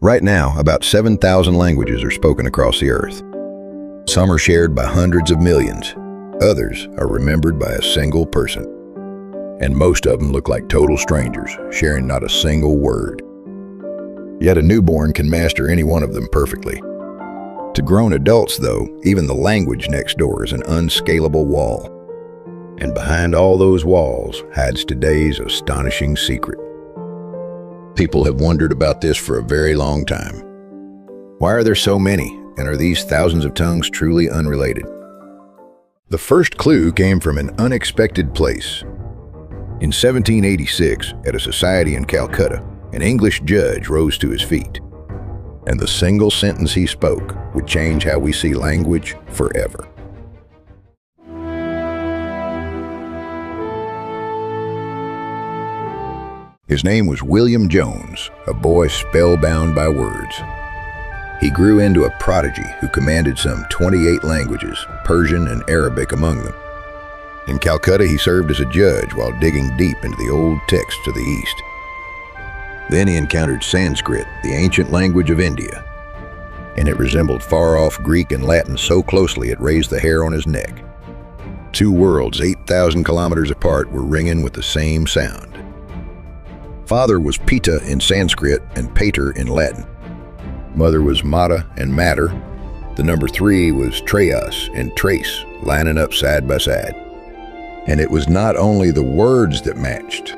Right now, about 7,000 languages are spoken across the earth. Some are shared by hundreds of millions. Others are remembered by a single person. And most of them look like total strangers, sharing not a single word. Yet a newborn can master any one of them perfectly. To grown adults, though, even the language next door is an unscalable wall. And behind all those walls hides today's astonishing secret. People have wondered about this for a very long time. Why are there so many, and are these thousands of tongues truly unrelated? The first clue came from an unexpected place. In 1786, at a society in Calcutta, an English judge rose to his feet, and the single sentence he spoke would change how we see language forever. His name was William Jones, a boy spellbound by words. He grew into a prodigy who commanded some 28 languages, Persian and Arabic among them. In Calcutta, he served as a judge while digging deep into the old texts to the east. Then he encountered Sanskrit, the ancient language of India, and it resembled far-off Greek and Latin so closely it raised the hair on his neck. Two worlds 8,000 kilometers apart were ringing with the same sound. Father was Pita in Sanskrit and Pater in Latin. Mother was Mata and Matter. The number 3 was Treas and Trace, lining up side by side. And it was not only the words that matched.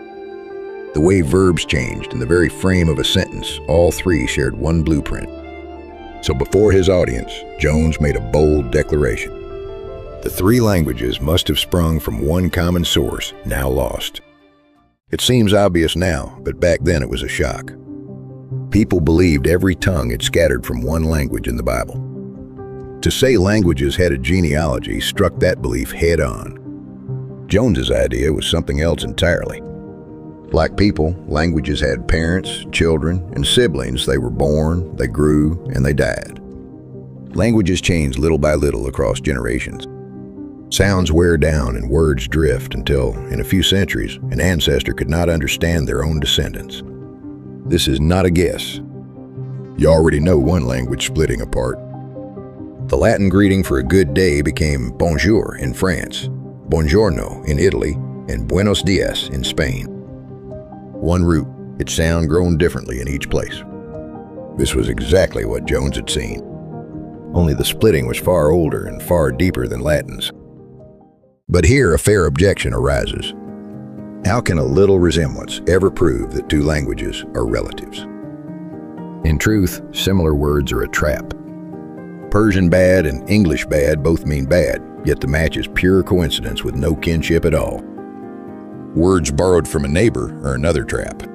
The way verbs changed in the very frame of a sentence, all three shared one blueprint. So before his audience, Jones made a bold declaration. The three languages must have sprung from one common source, now lost. It seems obvious now, but back then it was a shock. People believed every tongue had scattered from one language in the Bible. To say languages had a genealogy struck that belief head on. Jones's idea was something else entirely. Like people, languages had parents, children, and siblings. They were born, they grew, and they died. Languages change little by little across generations. Sounds wear down and words drift until, in a few centuries, an ancestor could not understand their own descendants. This is not a guess. You already know one language splitting apart. The Latin greeting for a good day became bonjour in France, buongiorno in Italy, and buenos dias in Spain. One root, its sound grown differently in each place. This was exactly what Jones had seen. Only the splitting was far older and far deeper than Latin's. But here a fair objection arises. How can a little resemblance ever prove that two languages are relatives? In truth, similar words are a trap. Persian bad and English bad both mean bad, yet the match is pure coincidence with no kinship at all. Words borrowed from a neighbor are another trap.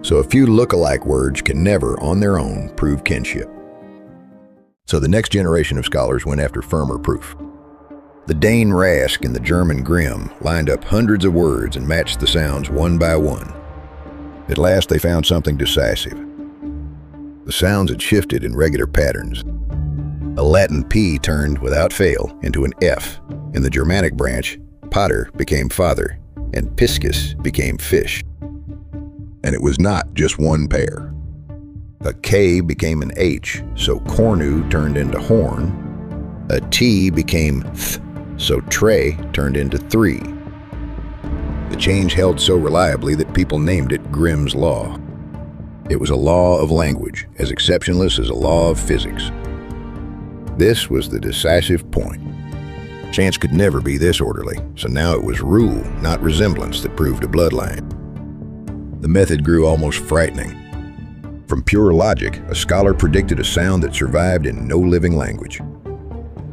So a few look-alike words can never, on their own, prove kinship. So the next generation of scholars went after firmer proof. The Dane Rask and the German Grimm lined up hundreds of words and matched the sounds one by one. At last they found something decisive. The sounds had shifted in regular patterns. A Latin P turned, without fail, into an F. In the Germanic branch, pater became father, and piscis became fish. And it was not just one pair. A K became an H, so cornu turned into horn. A T became th, so tray turned into three. The change held so reliably that people named it Grimm's Law. It was a law of language, as exceptionless as a law of physics. This was the decisive point. Chance could never be this orderly, so now it was rule, not resemblance, that proved a bloodline. The method grew almost frightening. From pure logic, a scholar predicted a sound that survived in no living language.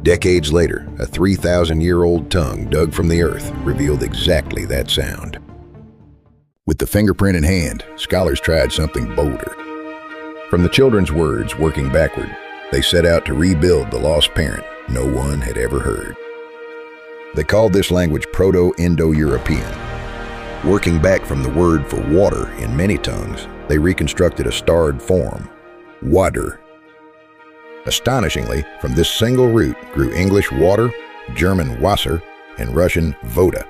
Decades later, a 3,000-year-old tongue dug from the earth revealed exactly that sound. With the fingerprint in hand, scholars tried something bolder. From the children's words working backward, they set out to rebuild the lost parent no one had ever heard. They called this language Proto-Indo-European. Working back from the word for water in many tongues, they reconstructed a starred form, water. Astonishingly, from this single root grew English water, German Wasser, and Russian voda.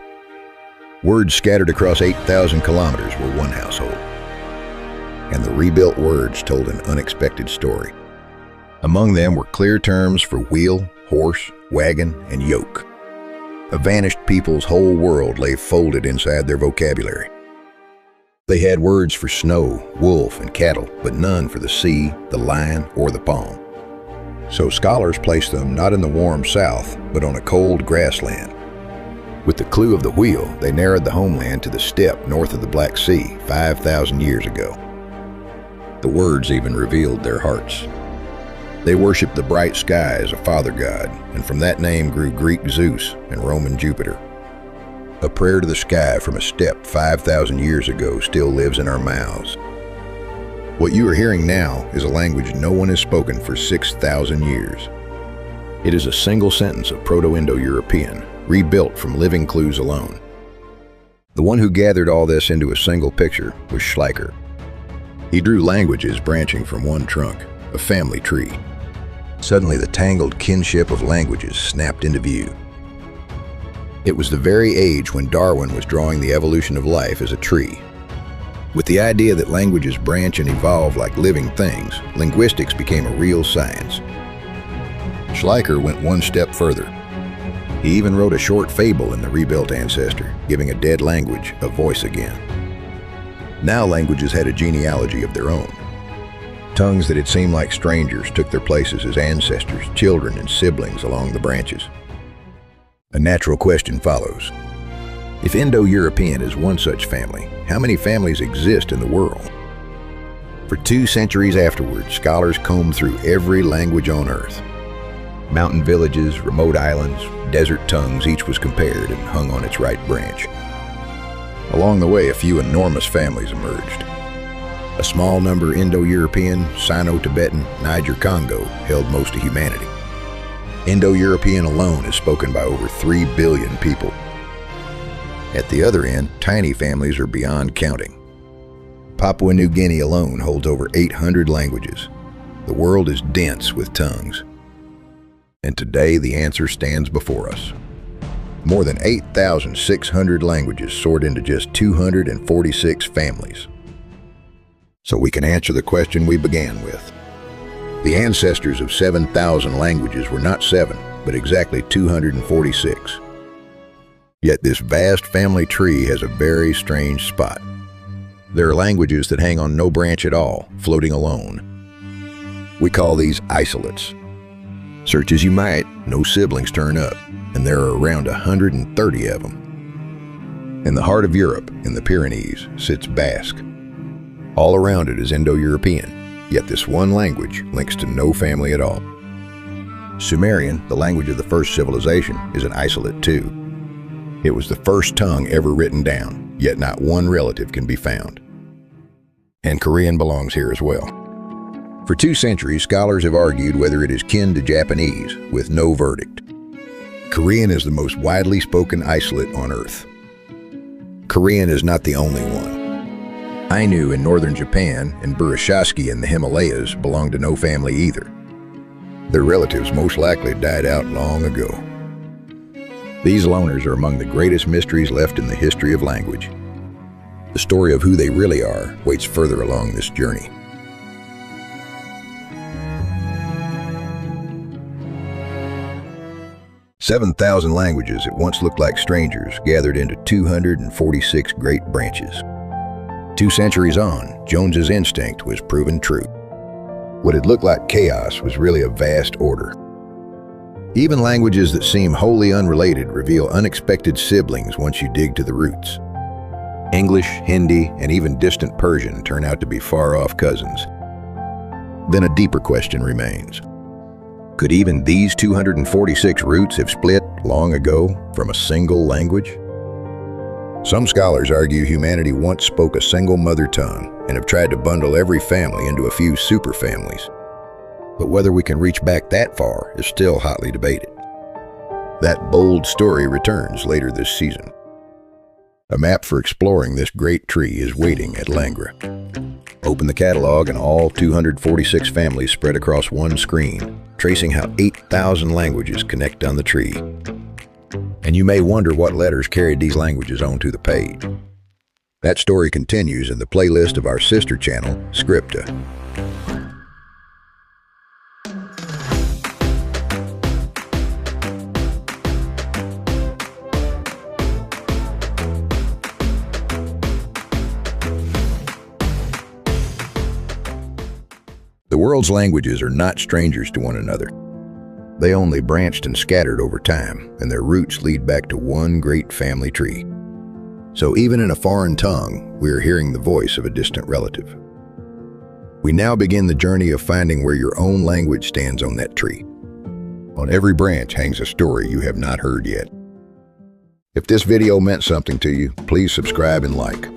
Words scattered across 8,000 kilometers were one household. and the rebuilt words told an unexpected story. Among them were clear terms for wheel, horse, wagon, and yoke. A vanished people's whole world lay folded inside their vocabulary. They had words for snow, wolf, and cattle, but none for the sea, the lion, or the palm. So scholars placed them not in the warm south, but on a cold grassland. With the clue of the wheel, they narrowed the homeland to the steppe north of the Black Sea 5,000 years ago. The words even revealed their hearts. They worshipped the bright sky as a father god, and from that name grew Greek Zeus and Roman Jupiter. A prayer to the sky from a steppe 5,000 years ago still lives in our mouths. What you are hearing now is a language no one has spoken for 6,000 years. It is a single sentence of Proto-Indo-European, rebuilt from living clues alone. The one who gathered all this into a single picture was Schleicher. He drew languages branching from one trunk, a family tree. Suddenly, the tangled kinship of languages snapped into view. It was the very age when Darwin was drawing the evolution of life as a tree. With the idea that languages branch and evolve like living things, linguistics became a real science. Schleicher went one step further. He even wrote a short fable in the rebuilt ancestry, giving a dead language a voice again. Now languages had a genealogy of their own. Tongues that had seemed like strangers took their places as ancestors, children, and siblings along the branches. A natural question follows. If Indo-European is one such family, how many families exist in the world? For 2 centuries afterwards, scholars combed through every language on Earth. Mountain villages, remote islands, desert tongues, each was compared and hung on its right branch. Along the way, a few enormous families emerged. A small number Indo-European, Sino-Tibetan, Niger-Congo held most of humanity. Indo-European alone is spoken by over 3 billion people. At the other end, tiny families are beyond counting. Papua New Guinea alone holds over 800 languages. The world is dense with tongues. And today the answer stands before us. More than 8,600 languages sort into just 246 families. So we can answer the question we began with. The ancestors of 7,000 languages were not 7, but exactly 246. Yet this vast family tree has a very strange spot. There are languages that hang on no branch at all, floating alone. We call these isolates. Search as you might, no siblings turn up, and there are around 130 of them. In the heart of Europe, in the Pyrenees, sits Basque. All around it is Indo-European, yet this one language links to no family at all. Sumerian, the language of the first civilization, is an isolate too. It was the first tongue ever written down, yet not one relative can be found. And Korean belongs here as well. For 2 centuries, scholars have argued whether it is kin to Japanese, with no verdict. Korean is the most widely spoken isolate on Earth. Korean is not the only one. Ainu in northern Japan and Burushaski in the Himalayas belong to no family either. Their relatives most likely died out long ago. These loners are among the greatest mysteries left in the history of language. The story of who they really are waits further along this journey. "7,000 languages that once looked like strangers gathered into 246 great branches." 2 centuries on, Jones's instinct was proven true. What had looked like chaos was really a vast order. Even languages that seem wholly unrelated reveal unexpected siblings once you dig to the roots. English, Hindi, and even distant Persian turn out to be far-off cousins. Then a deeper question remains. Could even these 246 roots have split long ago from a single language? Some scholars argue humanity once spoke a single mother tongue and have tried to bundle every family into a few superfamilies. But whether we can reach back that far is still hotly debated. That bold story returns later this season. A map for exploring this great tree is waiting at LANGRA. Open the catalog and all 246 families spread across one screen, tracing how 8,000 languages connect on the tree. And you may wonder what letters carried these languages onto the page. That story continues in the playlist of our sister channel, Scripta. The world's languages are not strangers to one another. They only branched and scattered over time, and their roots lead back to one great family tree. So even in a foreign tongue, we are hearing the voice of a distant relative. We now begin the journey of finding where your own language stands on that tree. On every branch hangs a story you have not heard yet. If this video meant something to you, please subscribe and like.